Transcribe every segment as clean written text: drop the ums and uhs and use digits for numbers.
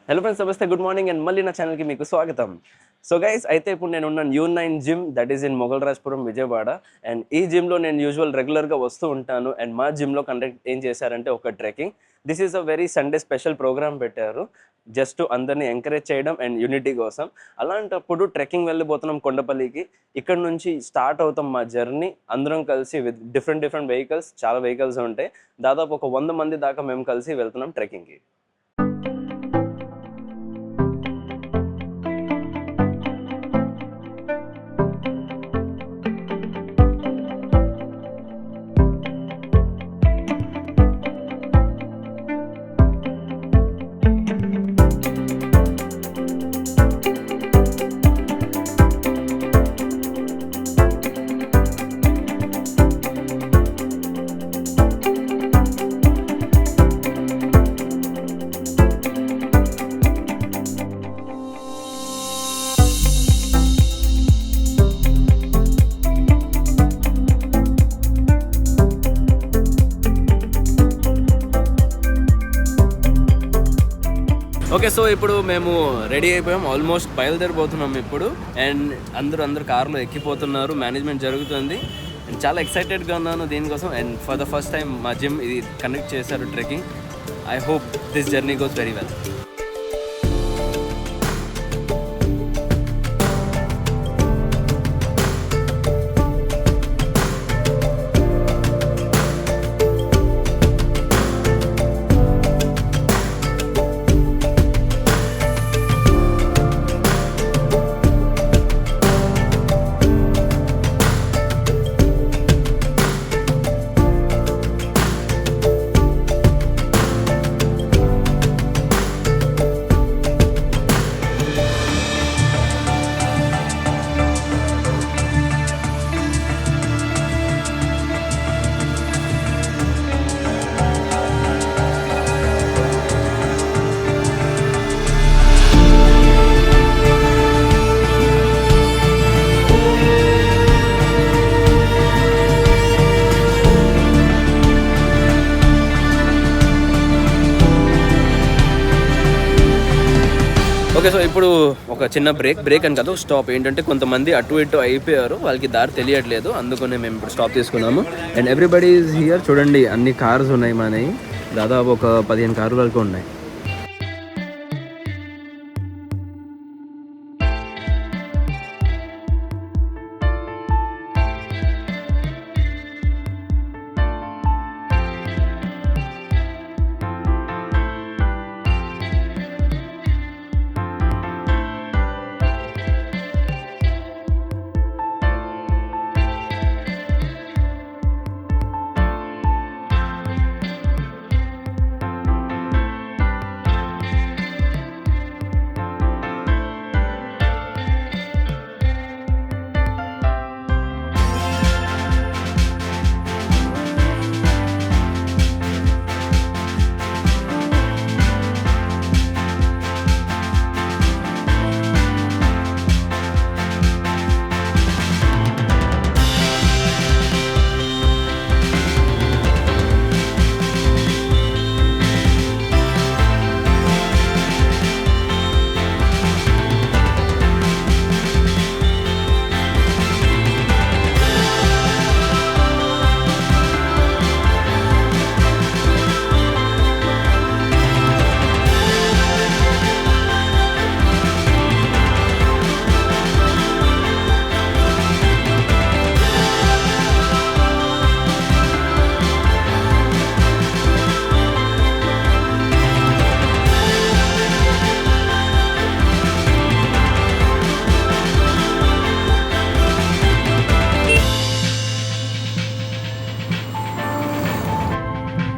Hello friends, నమస్తే, good morning and మళ్ళీ నా ఛానల్కి మీకు స్వాగతం. సో గైస్, అయితే ఇప్పుడు నేను ఉన్న U9 gym, that is in Moghalrajpuram, Vijayawada. And ఈ జిమ్లో నేను రెగ్యులర్గా వస్తూ ఉంటాను. అండ్ మా జిమ్లో కండక్ట్ ఏం చేశారంటే ఒక trekking. This is a very Sunday special program పెట్టారు, జస్ట్ అందరినీ ఎంకరేజ్ చేయడం అండ్ యూనిటీ కోసం. అలాంటప్పుడు ట్రెక్కింగ్ వెళ్ళిపోతున్నాం కొండపల్లికి. ఇక్కడ నుంచి స్టార్ట్ అవుతాం మా జర్నీ, అందరం కలిసి విత్ డిఫరెంట్ వెహికల్స్, చాలా వెహికల్స్ ఉంటాయి. దాదాపు ఒక 100 మంది దాకా మేము కలిసి వెళ్తున్నాం ట్రెక్కింగ్కి. ఓకే, సో ఇప్పుడు మేము రెడీ అయిపోయాం, ఆల్మోస్ట్ బయలుదేరిపోతున్నాం ఇప్పుడు. అండ్ అందరూ కార్లో ఎక్కిపోతున్నారు, మేనేజ్మెంట్ జరుగుతుంది. అండ్ చాలా ఎక్సైటెడ్గా ఉన్నాను దీనికోసం. And for the first time మా జిమ్ ఇది కండక్ట్ చేశారు trekking. I hope this journey goes very well. Okay, so ఇప్పుడు ఒక చిన్న బ్రేక్ అని కాదు, స్టాప్. ఏంటంటే కొంతమంది అటు ఇటు అయిపోయారు, వాళ్ళకి దారి తెలియట్లేదు, అందుకనే మేము ఇప్పుడు స్టాప్ తీసుకున్నాము. And everybody is here. చూడండి, అన్ని కార్స్ ఉన్నాయి మనవి, దాదాపు ఒక 15 కార్లు వరకు ఉన్నాయి.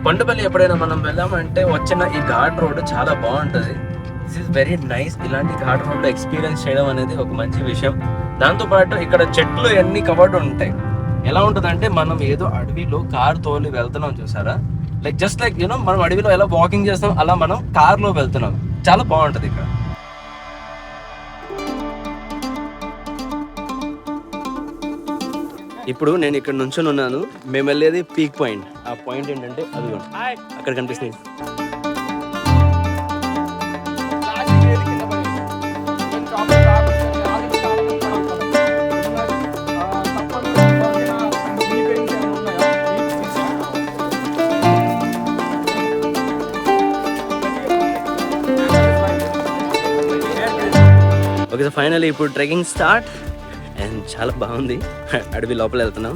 కొండపల్లి ఎప్పుడైనా మనం వెళ్ళామంటే వచ్చిన ఈ ఘాట్ రోడ్ చాలా బాగుంటుంది. This is very nice. ఇలాంటి ఘాట్ రోడ్ ఎక్స్పీరియన్స్ చేయడం అనేది ఒక మంచి విషయం. దాంతోపాటు ఇక్కడ చెట్లు ఎన్ని కవర్డ్ ఉంటాయి. ఎలా ఉంటుందంటే మనం ఏదో అడవిలో కార్ తోలి వెళ్తున్నాం, చూసారా? జస్ట్ లైక్ మనం అడవిలో ఎలా వాకింగ్ చేస్తాం, అలా మనం కార్లో వెళ్తున్నాం. చాలా బాగుంటుంది ఇక్కడ. ఇప్పుడు నేను ఇక్కడ నుంచొని ఉన్నాను. మేము వెళ్ళేది పీక్ పాయింట్. ఆ పాయింట్ ఏంటంటే అది అక్కడ కనిపిస్తుంది. ఫైనల్లీ ఇప్పుడు ట్రెక్కింగ్ స్టార్ట్ అండ్ చాలా బాగుంది. అడవి లోపల వెళ్తున్నాం.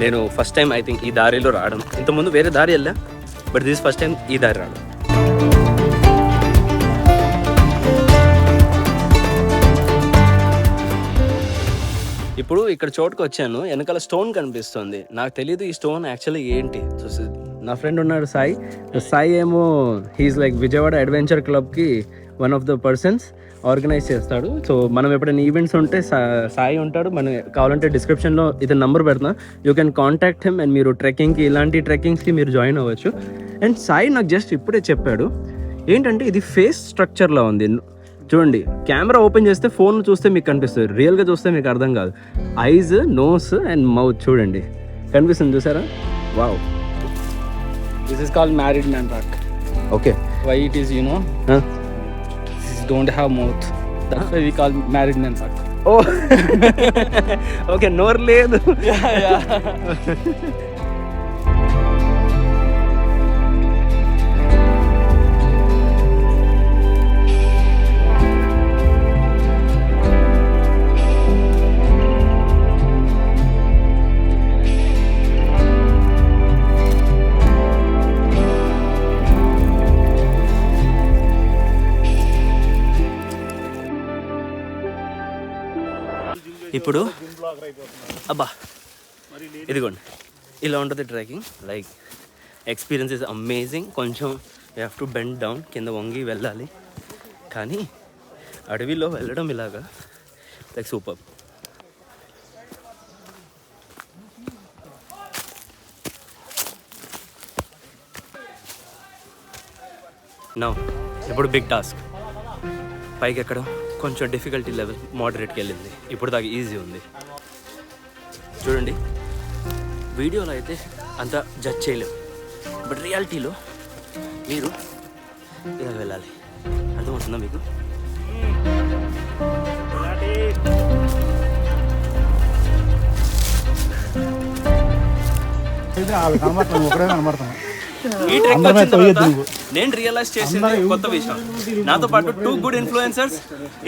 నేను ఫస్ట్ టైం ఐ థింక్ ఈ దారిలో రావడం. ఇంతకుముందు వేరే దారి వెళ్ళా, బట్ దిస్ ఫస్ట్ టైం ఈ దారి రావడం. ఇప్పుడు ఇక్కడ చోటుకు వచ్చాను. వెనకాల స్టోన్ కనిపిస్తుంది. నాకు తెలియదు ఈ స్టోన్ యాక్చువల్లీ ఏంటి. చూసి నా ఫ్రెండ్ ఉన్నాడు సాయి. సాయి ఏమో హీఈస్ లైక్ విజయవాడ అడ్వెంచర్ క్లబ్కి one of the persons organize చేస్తాడు. సో మనం ఎప్పుడైనా ఈవెంట్స్ ఉంటే సాయి ఉంటాడు. మనం కావాలంటే డిస్క్రిప్షన్లో ఇతని నంబర్ పెడతాం. You can contact him and మీరు ట్రెక్కింగ్కి ఇలాంటి ట్రెక్కింగ్స్కి మీరు జాయిన్ అవ్వచ్చు. అండ్ సాయి నాకు జస్ట్ ఇప్పుడే చెప్పాడు ఏంటంటే ఇది ఫేస్ స్ట్రక్చర్లో ఉంది. చూడండి, కెమెరా ఓపెన్ చేస్తే ఫోన్ చూస్తే మీకు కనిపిస్తుంది, రియల్గా చూస్తే మీకు అర్థం కాదు. ఐజ్, నోస్ అండ్ మౌత్ చూడండి కనిపిస్తుంది, చూసారా? Wow. This is called married man rock. Okay. Why it is, this don't have mouth. That's why we call married man rock. Oh. Okay, నోరు లేదు. Yeah. ఇప్పుడు అబ్బా ఇదిగోండి ఇలా ఉంటుంది trekking. Like experience is amazing. కొంచెం you have to bend down, కింద వంగి వెళ్ళాలి. కానీ అడవిలో వెళ్ళడం ఇలాగా లైక్ సూపర్. నౌ ఇప్పుడు బిగ్ టాస్క్. పైకి ఎక్కడం కొంచెం డిఫికల్టీ లెవెల్ మోడరేట్కి వెళ్ళింది. ఇప్పుడు దాకా ఈజీ ఉంది. చూడండి, వీడియోలో అయితే అంత జడ్జ్ చేయలేము, బట్ రియాలిటీలో మీరు ఇలా వెళ్ళాలి. అర్థమవుతుందా మీకు? ఈ ట్రెక్ వచ్చిన తర్వాత నేను రియలైజ్ చేసింది కొత్త విషయం. నాతో పాటు 2 గుడ్ ఇన్ఫ్లుయెన్సర్స్,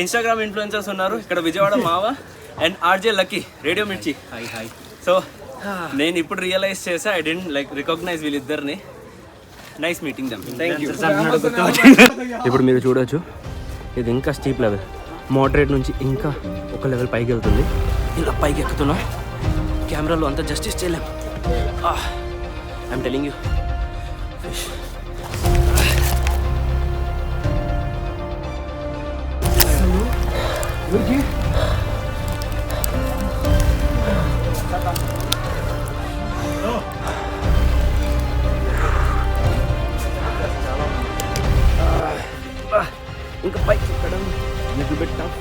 ఇన్స్టాగ్రామ్ ఇన్ఫ్లుయెన్సర్స్ ఉన్నారు ఇక్కడ. విజయవాడ మావ అండ్ ఆర్జే లక్కీ, రేడియో మిర్చి. హాయ్. సో నేను ఇప్పుడు రియలైజ్ చేసా, ఐ డెంట్ లైక్ రికగ్నైజ్ వీళ్ళిద్దరిని. Nice meeting them. Thank you. ఇప్పుడు మీరు చూడొచ్చు, ఇది ఇంకా స్టీప్ లెవెల్. మోడరేట్ నుంచి ఇంకా ఒక లెవెల్ పైకి వెళ్తుంది. ఇలా పైకి ఎక్కుతున్నాం. కెమెరాలో అంతా జస్టిస్ చేయలేం. I'm telling you. ఇంకా పైకి ఎక్కడం little bit tough.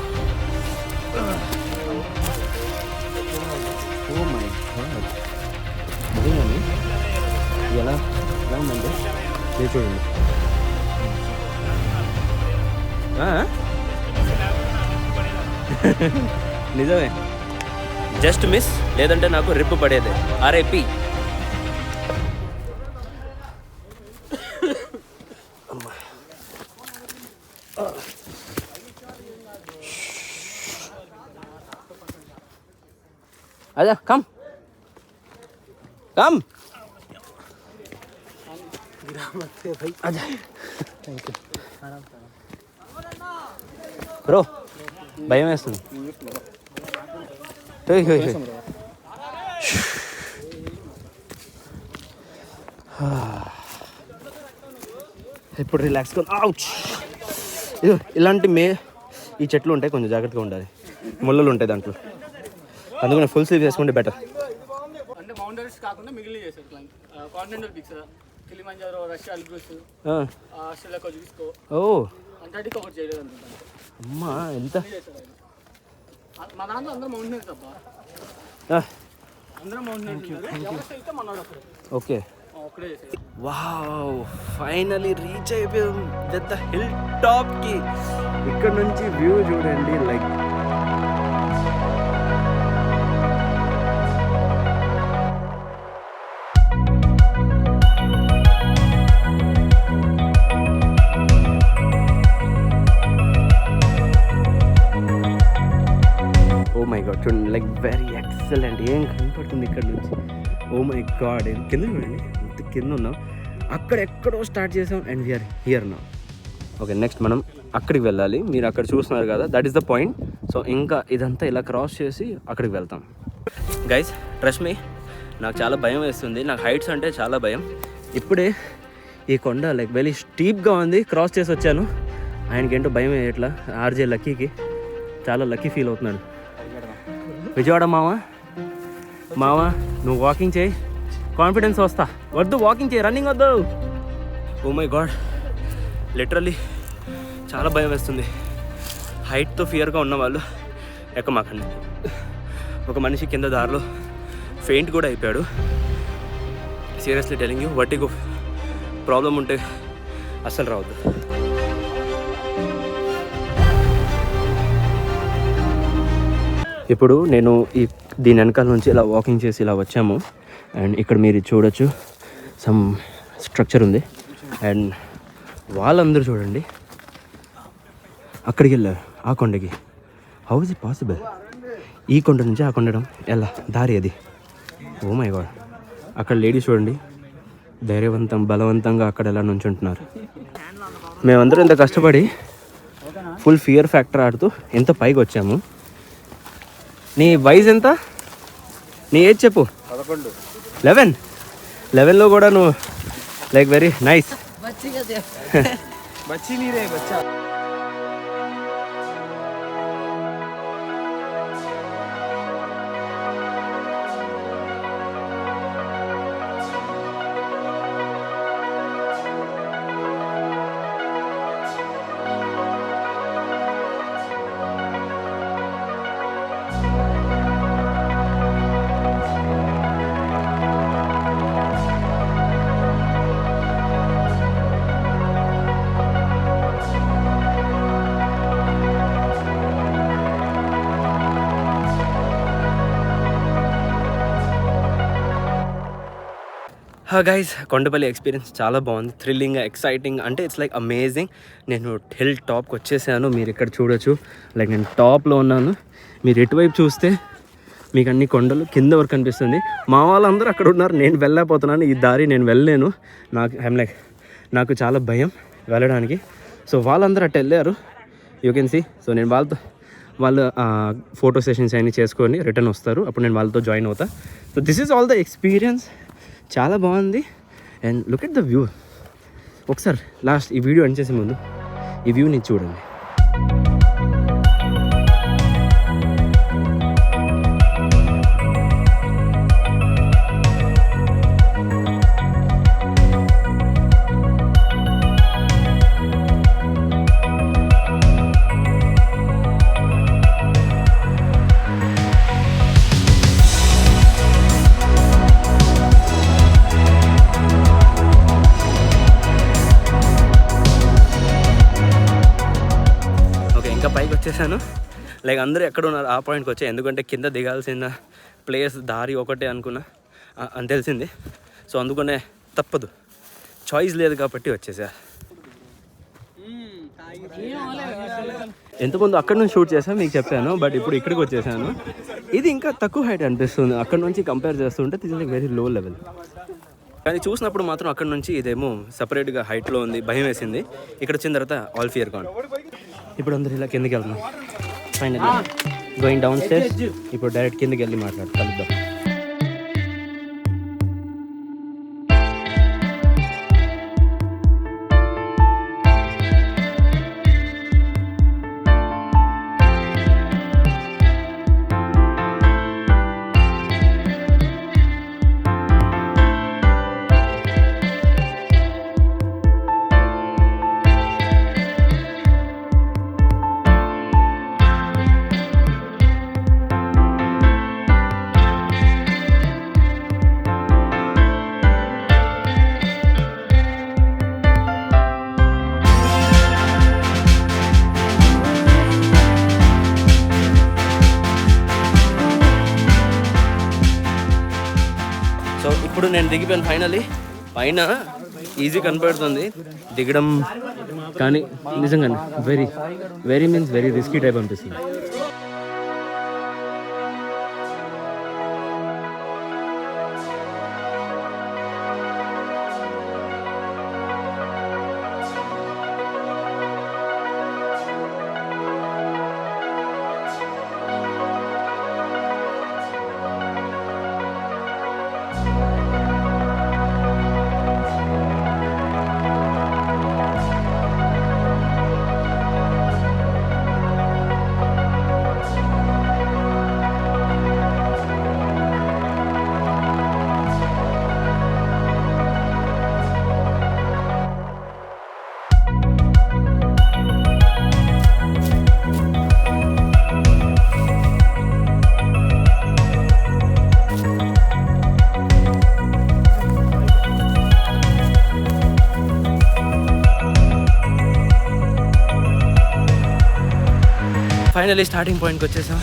Oh my god, నిజంగానే ఎలా ఉందంటే మీరు చూడండి. నిజమే, జస్ట్ మిస్, లేదంటే నాకు రిప్ పడేదే. ఆర్ఐపి. అదా కమ్ బ్రో, భయం వేస్తుంది. ఇప్పుడు రిలాక్స్గా ఇలాంటి ఈ చెట్లు ఉంటాయి, కొంచెం జాగ్రత్తగా ఉండాలి. ముళ్ళలు ఉంటాయి దాంట్లో, అందుకని ఫుల్ స్లీవ్ చేసుకుంటే బెటర్. అంటే మౌంటైన్స్ కాకుండా మిగిలిన చేశారు. Continental peaks, Kilimanjaro, Russia Alps, Australia Kosciuszko, Antarctica ఒకటి చేయలేదు అనుకుంటాను. అమ్మా ఎంత మా దాంట్లో అందరూ మౌంటైన్స్ తప్ప, అందరూ mountains. Okay, wow, finally reach అయిపోయాం విత్ ద హిల్ టాప్ కి. ఇక్కడ నుంచి వ్యూ చూడండి, లైక్ వెరీ ఎక్సలెంట్. ఏం కనపడుతుంది ఇక్కడ నుంచి? ఓ మై గాడ్, కింద చూడండి, ఇంత కింద ఉన్నాం. అక్కడ ఎక్కడో స్టార్ట్ చేసాం and we're here now. Okay, next మనం అక్కడికి వెళ్ళాలి. మీరు అక్కడ చూస్తున్నారు కదా, that is the point. So ఇంకా ఇదంతా ఇలా క్రాస్ చేసి అక్కడికి వెళ్తాం. గైస్, ట్రస్ట్ మీ, నాకు చాలా భయం వేస్తుంది. నాకు హైట్స్ అంటే చాలా భయం. ఇప్పుడే ఈ కొండ లైక్ వెరీ స్టీప్గా ఉంది, క్రాస్ చేసి వచ్చాను. ఆయనకి ఏంటో భయం ఎట్లా, ఆర్జే లక్కీకి చాలా లక్కీ ఫీల్ అవుతున్నాడు. విజయవాడ మావా నువ్వు వాకింగ్ చేయి, కాన్ఫిడెన్స్ వస్తా. వద్దు వాకింగ్ చేయి, రన్నింగ్ వద్దు. ఓ మై గాడ్, లిటరల్లీ చాలా భయం వేస్తుంది. హైట్తో ఫియర్గా ఉన్న వాళ్ళు ఎక్కమాకండి. ఒక మనిషి కింద దారిలో ఫెయింట్ కూడా అయిపోయాడు. Seriously telling you, vertigo problem ఉంటే అస్సలు రావద్దు. ఇప్పుడు నేను దీని వెనకాల నుంచి ఇలా వాకింగ్ చేసి ఇలా వచ్చాము. అండ్ ఇక్కడ మీరు చూడొచ్చు, సమ్ స్ట్రక్చర్ ఉంది. అండ్ వాళ్ళందరూ చూడండి అక్కడికి వెళ్ళారు, ఆ కొండకి. How is it possible? ఈ కొండ నుంచి ఆ కొండడం ఎలా దారి అది? Oh my god. అక్కడ లేడీస్ చూడండి, బలవంతంగా అక్కడ ఎలా నుంచుంటున్నారు. మేమందరం ఇంత కష్టపడి ఫుల్ ఫియర్ ఫ్యాక్టర్ ఆడుతూ ఎంత పైకి వచ్చాము. నీ వయసు ఎంత? నీ ఏజ్ చెప్పు. 11. 11లో కూడా నువ్వు like very nice. Guys, Kondapalli experience చాలా బాగుంది. థ్రిల్లింగ్, ఎక్సైటింగ్, అంటే ఇట్స్ లైక్ అమేజింగ్. నేను హిల్ టాప్కి వచ్చేసాను. మీరు ఇక్కడ చూడొచ్చు, లైక్ నేను టాప్లో ఉన్నాను. మీరు ఎటువైపు చూస్తే మీకు అన్ని కొండలు కింద వరకు కనిపిస్తుంది. మా వాళ్ళందరూ అక్కడ ఉన్నారు, నేను వెళ్ళలేకపోతున్నాను. ఈ దారి నేను వెళ్ళలేను. నాకు చాలా భయం వెళ్ళడానికి. సో వాళ్ళందరూ అటు వెళ్ళారు, యూ కెన్ సీ. సో నేను వాళ్ళు ఫోటో సెషన్స్ అన్నీ చేసుకొని రిటర్న్ వస్తారు. అప్పుడు నేను వాళ్ళతో జాయిన్ అవుతా. So this is all the experience. చాలా బాగుంది. And look at the view. ఒకసారి లాస్ట్ ఈ వీడియో ఎండ్ చేసే ముందు ఈ వ్యూని చూడండి. పైకి వచ్చేసాను. లైక్ అందరూ ఎక్కడ ఉన్నారు ఆ పాయింట్కి వచ్చాయి. ఎందుకంటే కింద దిగాల్సిన ప్లేస్ దారి ఒకటే అనుకున్నా అని తెలిసింది. సో అందుకనే తప్పదు, చాయిస్ లేదు కాబట్టి వచ్చేసా. ఎంతమంది అక్కడ నుంచి షూట్ చేసా మీకు చెప్పాను, బట్ ఇప్పుడు ఇక్కడికి వచ్చేసాను. ఇది ఇంకా తక్కువ హైట్ అనిపిస్తుంది అక్కడ నుంచి కంపేర్ చేస్తుంటే. This is like very low level. కానీ చూసినప్పుడు మాత్రం అక్కడ నుంచి ఇదేమో సపరేట్గా హైట్లో ఉంది, భయం వేసింది. ఇక్కడ వచ్చిన తర్వాత ఆల్ ఫియర్ గాన్. ఇప్పుడు అందరూ ఇలా కిందకి వెళ్తున్నాం. Finally going down stairs. ఇప్పుడు డైరెక్ట్ కిందకి వెళ్ళి కలుద్దాం. సో ఇప్పుడు నేను దిగిపోయాను ఫైనల్లీ. పైన ఈజీ కనపడుతుంది దిగడం, కానీ నిజంగానే very means very risky type అనిపిస్తుంది. ఫైనలీ స్టార్టింగ్ పాయింట్కి వచ్చేసాం.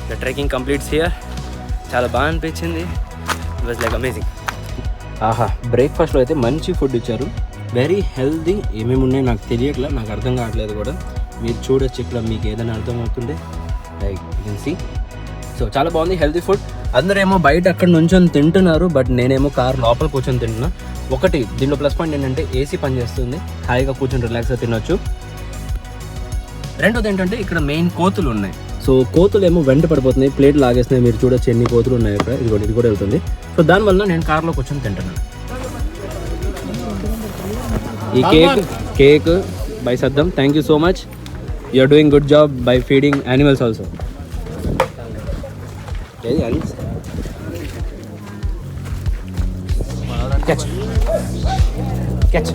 The trekking completes here. చాలా బాగా అనిపించింది. It was like amazing. ఆహా, బ్రేక్ఫాస్ట్లో అయితే మంచి ఫుడ్ ఇచ్చారు. Very healthy. ఏమేమి ఉన్నాయో నాకు తెలియట్లా, నాకు అర్థం కావట్లేదు కూడా. మీరు చూడొచ్చు ఇక్కడ, మీకు ఏదైనా అర్థం అవుతుండే like you can see. So చాలా బాగుంది, హెల్దీ ఫుడ్. అందరేమో బయట అక్కడ నుంచొని తింటున్నారు, బట్ నేనేమో కార్ లోపల కూర్చొని తింటున్నా. ఒకటి దీంట్లో ప్లస్ పాయింట్ ఏంటంటే ఏసీ పనిచేస్తుంది, హాయిగా కూర్చొని రిలాక్స్గా తినొచ్చు. రెండోది ఏంటంటే ఇక్కడ మెయిన్ కోతులు ఉన్నాయి. సో కోతులు ఏమో వెంట పడిపోతున్నాయి, ప్లేట్లు లాగేస్తున్నాయి. మీరు చూడొచ్చు ఎన్ని కోతులు ఉన్నాయి ఇక్కడ. ఇది కూడా వెళ్తుంది. సో దానివల్ల నేను కార్లో కూర్చొని తింటున్నాను. ఈ cake by Saddam, thank you so much. You are doing good job by feeding animals also. Catch.